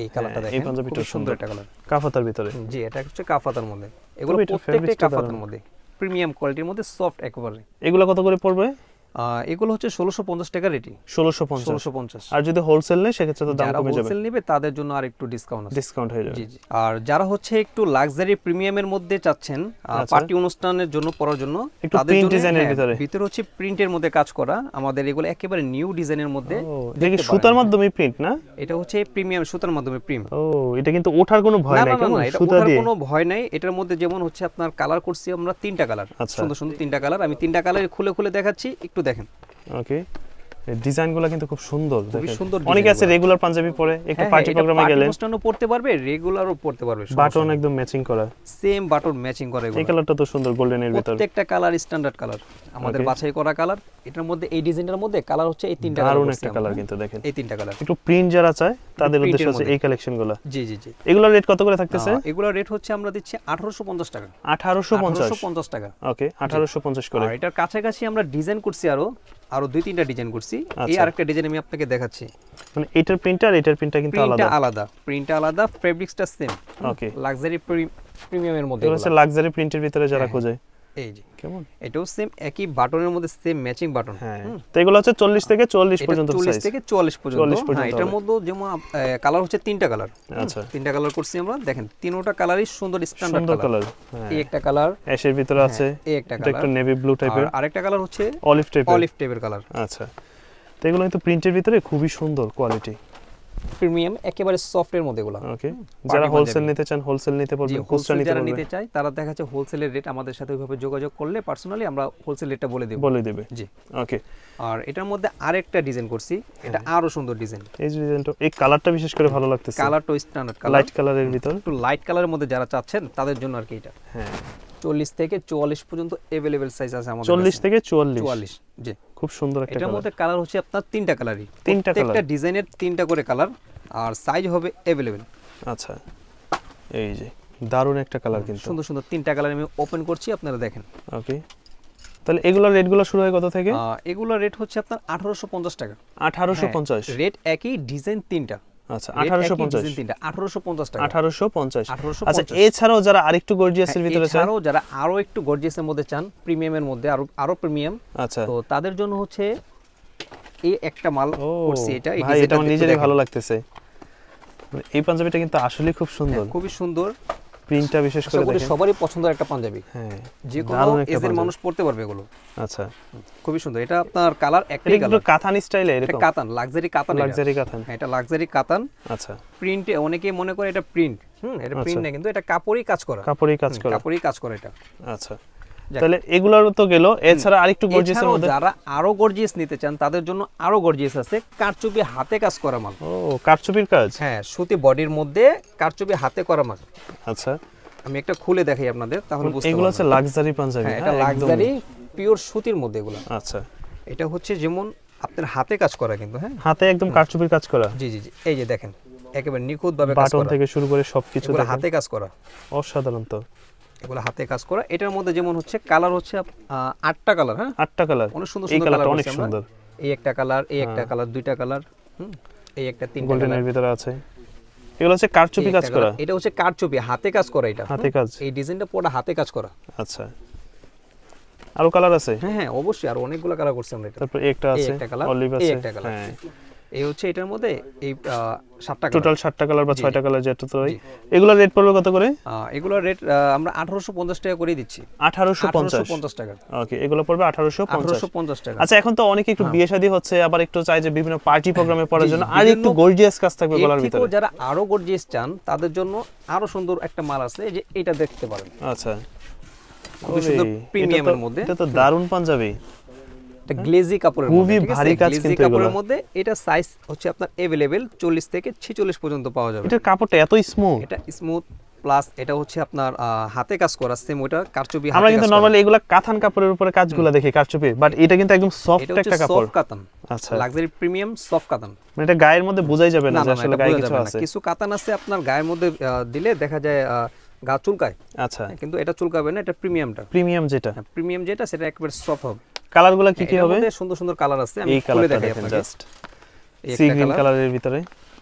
এই কালারটা হ্যাঁ, এই দেখেন, পাঞ্জাবিটা খুবই সুন্দর সুন্দর। একটা কালার। কাফাতার ভিতরে। জি, এটা হচ্ছে কাফাতার মধ্যে। এগুলো তবে এটার প্রত্যেকটাই fabrics টা কাফাতার দারুণ। মধ্যে, প্রিমিয়াম কোয়ালিটির মধ্যে, সফট একেবারে। এগুলো কত করে পড়বে? এগুলো হচ্ছে 1650 টাকা রেটি। 1650। 1650। আর যদি হোলসেল নেয় সেক্ষেত্রে তো দাম যারা কমে যাবে, হোলসেল নেবে তাদের জন্য আর একটু ডিসকাউন্ট আছে। ডিসকাউন্ট হয়ে যাবে। জি জি। আর যারা হচ্ছে একটু লাক্সারি প্রিমিয়ামের মধ্যে চাচ্ছেন, আচ্ছা। পার্টি অনুষ্ঠানের জন্য পরার জন্য, একটু তাদের print জন্য design এর ভিতরে। ভিতরে হচ্ছে প্রিন্টের মধ্যে কাজ করা আমাদের, এগুলো একেবারে নিউ ডিজাইনের মধ্যে। ও, দেখি সুতার মাধ্যমে প্রিন্ট না? এটা হচ্ছে প্রিমিয়াম সুতার মাধ্যমে প্রিন্ট। ও, এটা কিন্তু ওঠার কোনো ভয় না নাই, না কেমন না, এটা সুতা ওঠার দিয়ে। কোনো ভয় নাই। এটার মধ্যে যেমন হচ্ছে আপনার কালার করছি আমরা 3টা কালার, আচ্ছা। সুন্দর সুন্দর 3টা কালার। আমি 3টা কালার খুলে খুলে দেখাচ্ছি, একটু দেখেন। ওকে, এই ডিজাইনগুলো কিন্তু খুব সুন্দর, খুবই দেখেন। সুন্দর অনেকে আছে ডিজাইনগুলো। রেগুলার পাঞ্জাবি পরে, একটু হ্যাঁ, পার্টি এটা প্রোগ্রামে party গেলেন, অনুষ্ঠানও পড়তে পারবে, রেগুলারও পড়তে পারবে। বাটন একদম ম্যাচিং করা। সেম বাটন ম্যাচিং করে এই এগুলো। কালারটা তো সুন্দর, গোল্ডেনের ভিতর। প্রত্যেকটা কালার স্ট্যান্ডার্ড কালার, আমাদের Okay. বাছাই করা কালার। এটার মধ্যে এই ডিজাইনটার মধ্যে কালার হচ্ছে এই 3টা কালার। দারুণ একটা কালার কিন্তু দেখেন। এই 3টা কালার। একটু প্রিন্ট যারা চায় তাদের print এর উদ্দেশ্যে আছে মধ্যে। এই কালেকশনগুলো। জি জি জি। এগুলোর রেট কত করে থাকতেছে? এগুলোর রেট হচ্ছে আমরা দিচ্ছি 1850 টাকা। 1850। 1850 টাকা। ওকে, 1850 করে। আর এটার কাছাকাছি আমরা ডিজাইন করছি আরো 2-3টা ডিজাইন করছি। এই আচ্ছা। আরেকটা ডিজাইন আমি আপনাকে দেখাচ্ছি। মানে এটার প্রিন্ট আর এটার প্রিন্টটা কিন্তু প্রিন্টটা আলাদা। আলাদা, প্রিন্টটা আলাদা, ফেব্রিক্সটা সেম। ওকে, লাক্সারি প্রিমিয়ামের মধ্যে এগুলো হচ্ছে এগুলা। লাক্সারি প্রিন্টের ভিতরে যারা হ্যাঁ, খোঁজে। এই যে কেমন? এটাও সেম একই বাটনের মধ্যে, সেম ম্যাচিং বাটন। হ্যাঁ, তো এগুলো হচ্ছে 40 থেকে 44 পর্যন্ত 40 সাইজ। থেকে 44 পর্যন্ত। 44 পর্যন্ত হ্যাঁ, এটার হবে। মধ্যে যেমন কালার হচ্ছে 3টা কালার। আচ্ছা, 3টা কালার করছি আমরা, দেখেন 3টা কালারই সুন্দর স্ট্যান্ডার্ড সুন্দর কালার। কালার। হ্যাঁ, এই একটা কালার, অ্যাশের ভিতরে আছে, এই একটা এটা একটু কালার, নেভি ব্লু আর টাইপের, আরেকটা কালার হচ্ছে অলিভ টাইপের। অলিভ টাইপের কালার। আচ্ছা, তো এগুলো কিন্তু প্রিন্টের ভিতরে খুবই সুন্দর কোয়ালিটি। প্রিমিয়াম একেবারে সফটের মধ্যে এগুলো। ওকে, যারা পাঞ্জাবি। হোলসেল নিতে চান হোলসেল নিতে যে পারবেন, খুচরা হোলসেল নিতে যারা পারবেন, নিতে চায় তারা দেখা যাচ্ছে হোলসেলের রেট আমাদের সাথে ওইভাবে যোগাযোগ করলে পার্সোনালি আমরা হোলসেল রেটটা বলে দেব। বলে দিবে। জি। ওকে, আর এটার মধ্যে আরেকটা ডিজাইন করছি, এটা আরো সুন্দর ডিজাইন। এই ডিজাইনটা, এই কালারটা বিশেষ করে ভালো লাগতেছে, কালারটা স্ট্যান্ডার্ড কালার, লাইট কালারের ভিতর। একটু লাইট কালারের মধ্যে যারা চাচ্ছেন তাদের জন্য আর কি এটা। হ্যাঁ, 40 থেকে 44 পর্যন্ত अवेलेबल সাইজ আছে আমাদের 40 কাছে। থেকে 44। 44। জি। খুব সুন্দর একটা এটার কালার। মধ্যে কালার হচ্ছে আপনার 3টা কালারই, 3টা প্রত্যেকটা কালার। ডিজাইনের 3টা করে কালার, আর সাইজ হবে अवेलेबल। আচ্ছা, এই যে দারুণ একটা কালার কিন্তু। সুন্দর সুন্দর 3টা কালার আমি ওপেন করছি, আপনারা দেখেন। ওকে, তাহলে এগুলোর রেটগুলো শুরু হয় কত থেকে? এগুলোর রেট হচ্ছে আপনার 1850 টাকা। 1850। রেট একই, ডিজাইন 3টা। আচ্ছা, 1850। 1850 টাকা। 1850। 1850 আচ্ছা, এছাড়াও যারা আরেকটু গর্জিয়াসের ভিতরে চায়, এছাড়াও যারা আরো একটু গর্জিয়াসের মধ্যে চান, প্রিমিয়ামের মধ্যে আরো প্রিমিয়াম, আচ্ছা, তো তাদের জন্য হচ্ছে এই একটা মাল ও করছি। এটা এই ভাই, এটা ডিজাইনটা আমার নিজেরই ভালো লাগতেছে। মানে এই পাঞ্জাবিটা কিন্তু আসলে খুব সুন্দর, খুবই সুন্দর। প্রিন্টটা বিশেষ আশা করে করি দেখেন। সবারই পছন্দের একটা পাঞ্জাবি, হ্যাঁ, যে কোনো দারুণ একটা এজের পাঞ্জাবি। মানুষ পড়তে পারবে এগুলো। আচ্ছা, খুবই সুন্দর। এটা আপনার কালার এটা একটাই একটু কালার, কাতান স্টাইলে এটা এরকম, কাতান, লাক্সারি কাতান। লাক্সারি কাতান। হ্যাঁ, এটা লাক্সারি কাতান। আচ্ছা, প্রিন্টে অনেকে মনে করে এটা প্রিন্ট, এটা প্রিন্ট আচ্ছা। না, কিন্তু এটা কাপড়ই কাজ করা, কাপড়েই কাজ করা। কাপড়ই কাজ করা এটা। আচ্ছা, যাক। তাহলে এগুলোর তো গেল, এছাড়া আরেকটু গর্জিয়াসের এছাড়াও মধ্যে। যারা আরো গর্জিয়াস নিতে চান তাদের জন্য আরো গর্জিয়াস আছে, কারচুপি হাতে কাজ করা মাল। ও, কারচুপির কাজ। হ্যাঁ, সুতি বডির মধ্যে কারচুপি হাতে করা মাল। আচ্ছা, আমি একটা খুলে দেখাই আপনাদের, তাহলে বুঝতে এগুলো পারবেন। হচ্ছে লাক্সারি পাঞ্জাবি। হ্যাঁ, এটা হ্যাঁ, একদম। লাক্সারি পিওর সুতির মধ্যে এগুলো। আচ্ছা, এটা হচ্ছে যেমন আপনার হাতে কাজ করা কিন্তু। হ্যাঁ, হাতে একদম কারচুপির কাজ করা, জি জি জি, এই যে দেখেন একেবারে নিখুঁত ভাবে কাজ বাটন করা, থেকে শুরু করে সবকিছু এগুলো দেখেন। হাতে কাজ করা। অসাধারণ তো। এগুলো হাতে কাজ করা। এটার মধ্যে যেমন হচ্ছে কালার হচ্ছে 8টা কালার, হ্যাঁ 8টা কালার, অনেক সুন্দর এই সুন্দর কালারটা কালার অনেক সুন্দর। এই একটা কালার, এই একটা কালার, দুইটা কালার, এই একটা, তিনটা কালার, গোল্ডেনের ভিতরে আছে। এগুলো হচ্ছে কারচুপি কাজ করা, এটা হচ্ছে কারচুপি হাতে কাজ করা, এটা হাতে কাজ। এই ডিজাইনটা পুরো হাতে কাজ করা। আচ্ছা, আরো কালার আছে? হ্যাঁ হ্যাঁ অবশ্যই, আর অনেকগুলো কালার করছে আমরা এটা। তারপর একটা এই আছে, একটা কালার, অলিভ এই আছে। একটা কালার, হ্যাঁ, এই হচ্ছে এটার মধ্যে এই 7টা কালার, টোটাল 7টা কালার বা 6টা কালার যেটা তো। এগুলোর রেট পড়বে কত করে? এগুলোর রেট আমরা 1850 টাকা করে দিচ্ছি। 1850 টাকা। ওকে, এগুলো পড়বে 1850 টাকা। আচ্ছা, এখন তো অনেকে একটু বিয়ে শাদী হচ্ছে, আবার একটু চাই যে বিভিন্ন পার্টি প্রোগ্রামে পড়ার জন্য আর একটু গর্জিয়াস কাজ থাকবে গলার ভিতরে। যারা আরো গর্জিয়াস চান তাদের জন্য আরো সুন্দর একটা মাল আছে, এই যে এটা দেখতে পারেন। আচ্ছা, খুবই সুন্দর প্রিমিয়ামের মধ্যে। এটা তো দারুন পাঞ্জাবি, এটা গ্লেজি কাপড়ের মধ্যে, খুবই ঠিক আছে? ভারী কাজ গ্লেজি কিন্তু কাপড়ের এগুলো। মধ্যে এটা সাইজ হচ্ছে আপনার अवेलेबल 40 থেকে 46 পর্যন্ত পাওয়া যাবে। এটার কাপড়টা এত স্মুথ, এটা স্মুথ প্লাস এটা হচ্ছে আপনার হাতে কাজ করা, সেম ওটা কারচুপি হাতে। আমরা কিন্তু নরমালি এগুলা কাতান কাপড়ের উপরে কাজগুলো দেখি কারচুপি, বাট এটা কিন্তু একদম সফট একটা কাপড়, সফট কাতান। আচ্ছা, লাক্সারি প্রিমিয়াম সফট কাতান। মানে এটা গায়ের মধ্যে বোঝাই যাবে না যে আসলে গায়ে কিছু আছে। কিছু কাতান আছে আপনার গায়ের মধ্যে দিলে দেখা যায় গা চুলকায়, আচ্ছা, কিন্তু এটা চুলকাবে না, এটা প্রিমিয়ামটা। প্রিমিয়াম যেটা, প্রিমিয়াম যেটা সেটা একেবারে সফট হবে। কালারগুলো কি কি এর হবে? মধ্যে সুন্দর সুন্দর কালার আছে, আমি এই খুলে কালারটা দেখাই দেখেন আপনাকে। জাস্ট, এই সি একটা গ্রিন কালার, কালারের ভিতরে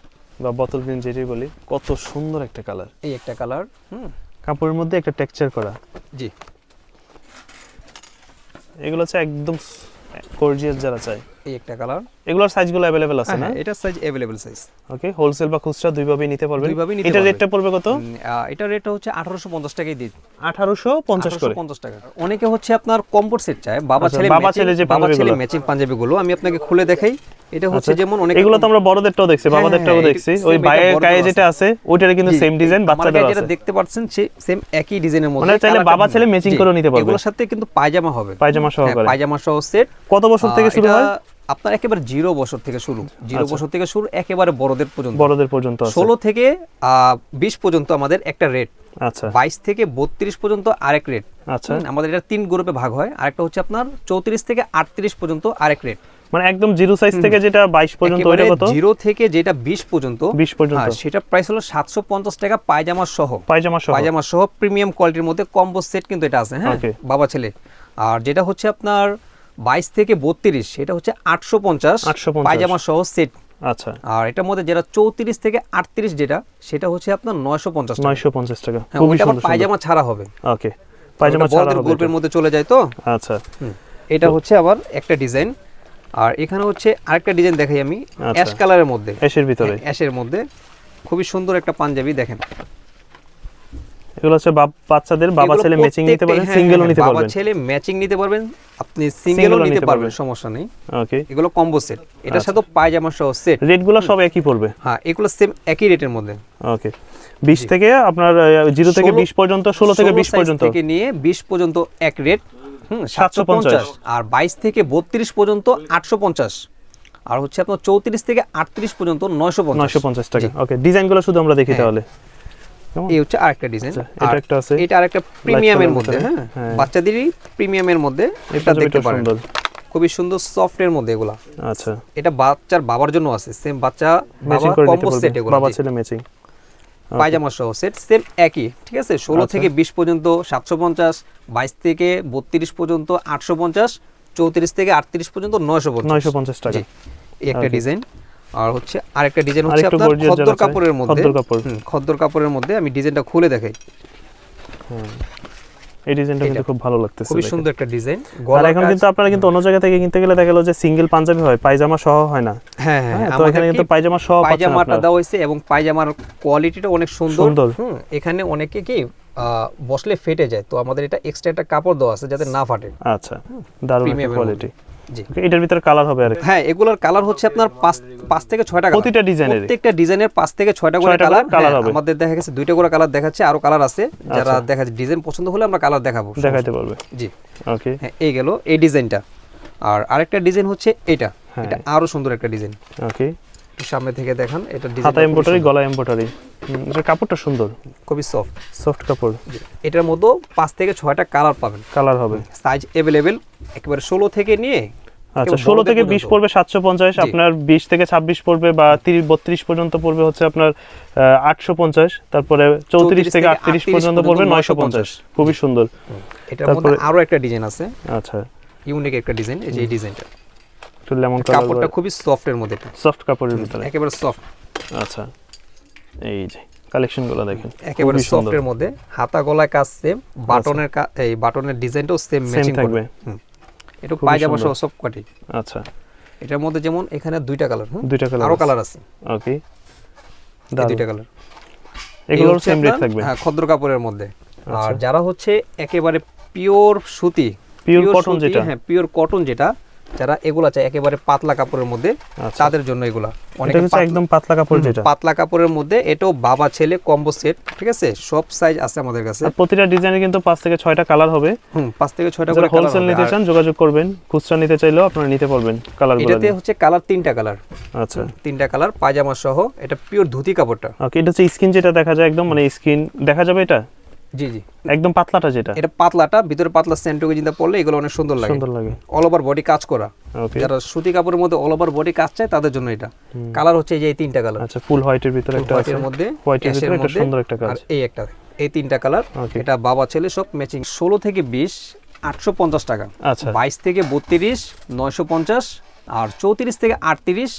বা বোতল গ্রিন যেটাই বলি, কত সুন্দর একটা কালার। এই একটা কালার, কাপড়ের মধ্যে একটা টেক্সচার করা। জি, এগুলো হচ্ছে একদম গর্জিয়াস যারা চায়। এই একটা কালার। এগুলোর সাইজগুলো अवेलेबल আছে না? এটা সাইজ अवेलेबल সাইজ। ওকে, হোলসেল বা খুচরা দুইভাবেই নিতে পারবেন। দুইভাবেই নিতে এটা পারবেন। রেটটা পড়বে কত? এটা রেটটা হচ্ছে 1850 টাকাই দিই। 1850 করে। 1850 টাকা। অনেকে হচ্ছে আপনার কম্বোট সেট চায়, বাবা আচ্ছা, ছেলে বাবা ছেলে যে বাবা ছেলে পাঞ্জাবিগুলো। ম্যাচিং পাঞ্জাবিগুলো আমি আপনাকে খুলে দেখাই। এটা হচ্ছে যেমন অনেক এগুলো তো আমরা বড়দেরটাও দেখছি, হ্যাঁ, বাবাদেরটাও হ্যাঁ, দেখছি। এটা ওই same, বাইরের এটা গায়ে বড়দেরও যেটা আছে ওইটারে কিন্তু সেম ডিজাইন আমার বাচ্চাদেরও গায়ে যেটা আছে। দেখতে পাচ্ছেন সেম একই ডিজাইনের মধ্যে। মানে চাইলে কালারটা বাবা ছেলে ম্যাচিং জি, করে নিতে পারবে। এগুলোর সাথে কিন্তু পায়জামা হবে, পায়জামা হ্যাঁ, সহকারে। পায়জামা সহ সেট। কত বছর থেকে শুরু হয়? আপনার একেবারে 0 বছর থেকে শুরু, 0 বছর থেকে শুরু, একেবারে বড়দের পর্যন্ত। বড়দের পর্যন্ত আছে। 16 থেকে 20 পর্যন্ত আমাদের একটা রেট, আচ্ছা 22 থেকে 32 পর্যন্ত আরেক রেট। আচ্ছা, আমাদের এটা 3 গ্রুপে ভাগ হয়। আরেকটা হচ্ছে আপনার 34 থেকে 38 পর্যন্ত আরেক রেট। মানে একদম জিরো সাইজ থেকে যেটা 22 পর্যন্ত ওইটা কত? 0 থেকে যেটা 20 পর্যন্ত, 20 পর্যন্ত, হ্যাঁ, সেটা প্রাইস হলো 750 টাকা পায়জামা সহ। পায়জামা সহ প্রিমিয়াম কোয়ালিটির মধ্যে কম্বো সেট কিন্তু এটা আছে, হ্যাঁ, Okay. বাবা ছেলে। আর যেটা হচ্ছে আপনার 22 থেকে 32 সেটা হচ্ছে 850 পায়জামা সহ সেট। আচ্ছা, আর এটার মধ্যে যেটা 34 থেকে 38 যেটা সেটা হচ্ছে আপনার 950 টাকা। 950 টাকা, হ্যাঁ, খুবই ওইটা আবার সুন্দর। পায়জামা ছাড়া হবে। ওকে, পায়জামা ছাড়া বড়দের হবে গ্রুপের এটা। মধ্যে চলে যায় তো। আচ্ছা, এটা হচ্ছে আবার একটা ডিজাইন। আর এখানে হচ্ছে আরেকটা ডিজাইন দেখাই আমি, অ্যাশ কালারের মধ্যে, অ্যাশের ভিতরে। অ্যাশের মধ্যে খুবই সুন্দর একটা পাঞ্জাবি দেখেন। এগুলো হচ্ছে বাচ্চাদের বাবা এগুলো ছেলে ম্যাচিং নিতে পারবেন, প্রত্যেকটাই, সিঙ্গেলও হ্যাঁ, নিতে বাবা পারবেন। ছেলে ম্যাচিং নিতে পারবেন, আপনি সিঙ্গেলও নিতে পারবেন, সমস্যা নেই। ওকে, এগুলো কম্বো সেট, এটার সাথে পায়জামা সহ সেট। রেটগুলো সব একই পড়বে? হ্যাঁ, এগুলো সেম একই রেটের মধ্যে। ওকে, 20 থেকে আপনার 0 থেকে 20 পর্যন্ত, 16 থেকে 20 পর্যন্ত থেকে নিয়ে 20 পর্যন্ত এক রেট, 750। আর 22 থেকে 32 পর্যন্ত 850। আর হচ্ছে আপনার 34 থেকে 38 পর্যন্ত 950 টাকা। ওকে, ডিজাইনগুলো শুধু আমরা দেখি তাহলে। এই হচ্ছে আরেকটা ডিজাইন। এটা একটা আছে, এটা আরেকটা প্রিমিয়ামের মধ্যে, হ্যাঁ, হ্যাঁ, বাচ্চাদেরই প্রিমিয়ামের মধ্যে। এটা দেখতে পারেন খুবই সুন্দর সফটের মধ্যে এগুলা। আচ্ছা, এটা বাচ্চার বাবার জন্য আছে, সেম বাচ্চা ম্যাচিং বাবা করে নিতে কম্বো সেট পারবে, এগুলো, বাবা ছেলে ম্যাচিং। পায়জামা সহ সেট সেম একই, ঠিক আছে। 16 থেকে 20 পর্যন্ত 750, 22 থেকে 32 পর্যন্ত 850, 34 থেকে 38 পর্যন্ত 950 টাকা। এই একটা ডিজাইন। আর হচ্ছে আরেকটা ডিজাইন হচ্ছে আরেকটু আপনার gorgeous খদ্দর আছে, কাপড়ের মধ্যে। খদ্দর কাপড়। খদ্দর কাপড়ের মধ্যে আমি ডিজাইনটা খুলে দেখাই। এই ডিজাইনটা কিন্তু খুব ভালো লাগতেছে, খুবই সুন্দর একটা ডিজাইন। আর এখন কিন্তু আপনারা কিন্তু অন্য জায়গা থেকে কিনতে গেলে দেখা গেল যে সিঙ্গেল পাঞ্জাবি হয়, পায়জামা সহ হয় না। হ্যাঁ হ্যাঁ, তো এখানে কিন্তু পায়জামা সহ পাচ্ছেন পায়জামাটা আপনারা। দেওয়া হয়েছে এবং পায়জামার কোয়ালিটিটা অনেক সুন্দর। এখানে অনেকে কি বসলে ফেটে যায়, তো আমাদের এটা এক্সট্রা একটা কাপড় দেওয়া আছে যাতে না ফাটে। আচ্ছা, দারুণ প্রিমিয়াম কোয়ালিটি। জি, এটার ভিতরে কালার হবে আর? হ্যাঁ, এগুলোর কালার হচ্ছে আপনার 5 থেকে 6টা কালার। প্রতিটা ডিজাইনের, প্রত্যেকটা ডিজাইনের 5 থেকে 6টা করে কালার হবে। আমাদের দেখা গেছে 2টা করে কালার দেখাচ্ছে, আরো কালার আছে। যারা দেখা যায় ডিজাইন পছন্দ হলে আমরা কালার দেখাইতে পারবে। জি, ওকে, হ্যাঁ, এই গেল এই ডিজাইনটা। আর আরেকটা ডিজাইন হচ্ছে এটা আরো সুন্দর একটা ডিজাইন। ওকে, সামনে থেকে দেখান, এটা ডিজাইন হাতা এমব্রয়ডারি, গলা এমব্রয়ডারি। এটা কাপড়টা সুন্দর, খুবই সফট কাপড়। এটার মধ্যে 5 থেকে 6টা কালার পাবেন, কালার হবে, সাইজ अवेलेबल একেবারে 16 থেকে নিয়ে আচ্ছা, এবং 16 থেকে বড়দের 20 পর্যন্ত। পড়বে 750, জি। আপনার 20 থেকে 26 পড়বে বা 30 32 পর্যন্ত পড়বে হচ্ছে আপনার 850, তারপরে 34 থেকে 38 পর্যন্ত পড়বে 950। খুবই সুন্দর। এটার মধ্যে তারপরে- আরো একটা ডিজাইন আছে, আচ্ছা, ইউনিক একটা ডিজাইন, এই যে এই ডিজাইনটা। একটু লেমন কাপড়টা কালার, খুবই সফটের মধ্যে, এটা সফট কাপড়ের ভিতরে। একেবারে সফট, আচ্ছা, এই যে কালেকশনগুলো দেখেন, একেবারে খুবই সুন্দর। সফটের মধ্যে, হাতা গলায় কাজ সেম, বাটনের এই বাটনের ডিজাইনটাও সেম সেম ম্যাচিং থাকবে। থাকবে। এটা খুবই পায়জামা সহ সুন্দর। সব কাটি। আচ্ছা, এটার মধ্যে যেমন এখানে দুইটা কালার, দুইটা কালার, আরো কালার আছে, ওকে, এই দুইটা কালার। এগুলোর সেম রেট থাকবে। হ্যাঁ, খদ্র কাপড়ের মধ্যে। আর আচ্ছা। যারা হচ্ছে একেবারে পিওর সুতি, পিওর কটন যেটা, হ্যাঁ পিওর কটন যেটা, যারা এগুলা চায় একেবারে পাতলা কাপড়ের মধ্যে, আচ্ছা। তাদের জন্য এগুলা এটা অনেক হচ্ছে একদম পাতলা কাপড় যেটা। পাতলা কাপড়ের মধ্যে। এটাও বাবা ছেলে কম্বো সেট, ঠিক আছে, সব সাইজ আছে আমাদের কাছে। আর প্রতিটা ডিজাইনে কিন্তু 5 থেকে 6টা কালার হবে। 5 থেকে 6টা যারা করে কালার হোলসেল নিতে চান যোগাযোগ করবেন, খুচরা নিতে চাইলেও আপনারা নিতে পারবেন কালারগুলো। এটাতে হচ্ছে কালার 3টা কালার। আচ্ছা, 3টা কালার, পায়জামা সহ। এটা পিওর ধুতি কাপড়টা। ওকে, এটা হচ্ছে স্কিন যেটা দেখা যায় একদম, মানে স্কিন দেখা যাবে এটা জি জি, একদম পাতলাটা যেটা, এটা পাতলাটা, ভিতরে পাতলা সেন্টোকে জিন্দা পড়লে এগুলো অনেক সুন্দর লাগে, সুন্দর লাগে। অল ওভার বডি কাজ করা। ওকে, যারা সুতি কাপড়ের মধ্যে অল ওভার বডি কাজ চায় তাদের জন্য এটা। কালার হচ্ছে এই যে এই 3টা কালার, আচ্ছা, ফুল হোয়াইটের ভিতরে একটা আছে, হোয়াইটের মধ্যে, হোয়াইটের অ্যাশের ভিতরে একটা মধ্যে, সুন্দর একটা কাজ। আর এই একটা, এই 3টা কালার। Okay. এটা বাবা ছেলে সব ম্যাচিং। 16 থেকে 20 850 টাকা, আচ্ছা, 22 থেকে 32 950, আর 34 থেকে 38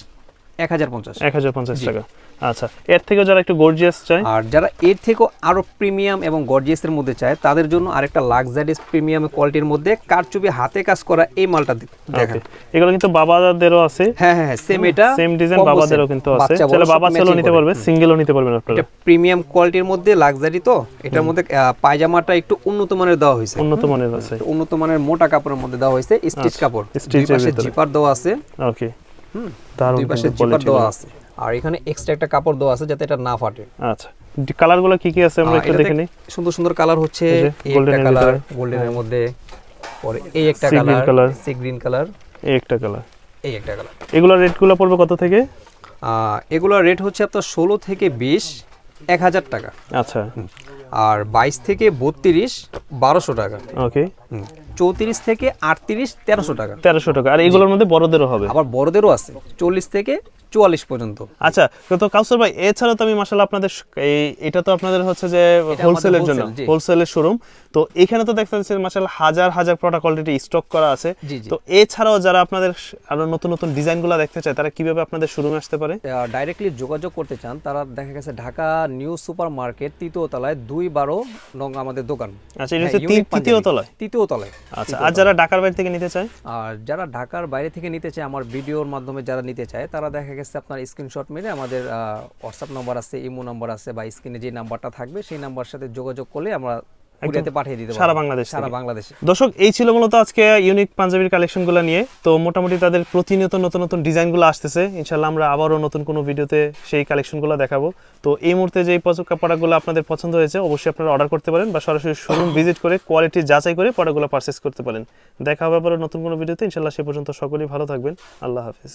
1050। 1050 টাকা। আচ্ছা, এর থেকে যারা একটু গর্জিয়াস চায়, আর যারা এর থেকেও আরো প্রিমিয়াম এবং গর্জিয়াসের মধ্যে চায় তাদের জন্য আরেকটা লাক্সারিয়াস প্রিমিয়াম কোয়ালিটির মধ্যে কারচুপি হাতে কাজ করা এই মালটা দেখেন। ওকে, এগুলো কিন্তু বাবাদেরও আছে, হ্যাঁ হ্যাঁ, সেম এটা সেম ডিজাইন combo বাবাদেরও set। কিন্তু আছে। বাচ্চা বড় তাহলে সব বাবা ছেলেও matching নিতে করে। পারবে, সিঙ্গেলও নিতে পারবেন আপনারা। এটা প্রিমিয়াম কোয়ালিটির মধ্যে লাক্সারি, তো এটার মধ্যে পায়জামাটা একটু উন্নত মানের দেওয়া হয়েছে, উন্নত মানের আছে। একটু উন্নত মানের মোটা কাপড়ের মধ্যে দেওয়া হয়েছে, স্টিচ কাপড়, দুই stitch এর পাশে ভিতরে। জিপার দেওয়া আছে, ওকে, দারুণ দুই পাশে কিন্তু জিপার কোয়ালিটি। দেওয়া আছে, আর এখানে এক্সট্রা একটা কাপড় দেওয়া আছে যাতে এটা না ফাটে। আচ্ছা, কালারগুলো কি কি আছে আমরা একটু এটাতে দেখে নিই। সুন্দর সুন্দর কালার হচ্ছে, এই যে এই golden একটা এর কালার, ভিতরে। গোল্ডেনের মধ্যে, পরে এই একটা Sea green colour, color। Sea green colour, এই একটা কালার। এই একটা কালার। এগুলোর রেটগুলো পড়বে কত থেকে? এগুলোর রেট হচ্ছে আপনার 16 থেকে 20 1000 টাকা, আচ্ছা, আর 22 থেকে 32 1200 টাকা, ওকে, 34 থেকে 38 1300 টাকা। 1300 টাকা। আর এগুলোর মধ্যে বড়দেরও হবে। আবার বড়দেরও আছে 40 থেকে 44 পর্যন্ত। আচ্ছা, তো কাউসার ভাই, এছাড়া তো আমি মাশাআল্লাহ আপনাদের এটা তো আপনাদের হচ্ছে যে হোলসেলের জন্য, wholesale, জি। হোলসেলের শোরুম। তো এখানে তো দেখতে পাচ্ছি মাশাআল্লাহ হাজার হাজার প্রোডাক্ট অলরেডি স্টক করা আছে। জি, জি। তো এছাড়াও যারা আপনাদের আরো নতুন নতুন ডিজাইনগুলো দেখতে চায় তারা কিভাবে আপনাদের শোরুমে আসতে পারে? ডাইরেক্টলি যোগাযোগ করতে চান তারা দেখা গেছে ঢাকা নিউ সুপার মার্কেট 3য় তলায় 212 নং আমাদের দোকান। আচ্ছা, এটা হ্যাঁ, হচ্ছে ইউনিক তৃতীয় পাঞ্জাবি। তলায়। তৃতীয় তলায়। আচ্ছা, আর যারা ঢাকার বাইরে থেকে নিতে চায়? আর যারা ঢাকার বাইরে থেকে নিতে চায়, আমার ভিডিওর মাধ্যমে যারা নিতে চায় তারা দেখা গেছে আপনার স্ক্রিনশট মেরে আমাদের হোয়াটসঅ্যাপ নাম্বার আছে, ইমো নাম্বার আছে, বা স্ক্রিনে যে নাম্বারটা থাকবে সেই নাম্বার সাথে যোগাযোগ করলে আমরা কুরিয়াতে পাঠিয়ে দিতে পারবো সারা বাংলাদেশ সারা থেকে। বাংলাদেশে। দর্শক, এই ছিল মূলত আজকে ইউনিক পাঞ্জাবির কালেকশনগুলো নিয়ে। তো মোটামুটি তাদের প্রতিনিয়ত নতুন নতুন ডিজাইনগুলো আসতেছে, ইনশাল্লাহ আমরা আবারও নতুন কোনো ভিডিওতে সেই কালেকশনগুলো দেখাবো। তো এই মুহূর্তে যে প্রোডাক্টগুলো আপনাদের পছন্দ হয়েছে অবশ্যই আপনারা অর্ডার করতে পারেন, বা সরাসরি শোরুম ভিজিট করে কোয়ালিটি যাচাই করে প্রোডাক্টগুলো পারচেস করতে পারেন। দেখা হবে আবারও নতুন কোনো ভিডিওতে, ইনশাল্লাহ সে পর্যন্ত সকলেই ভালো থাকবেন। আল্লাহ হাফিজ।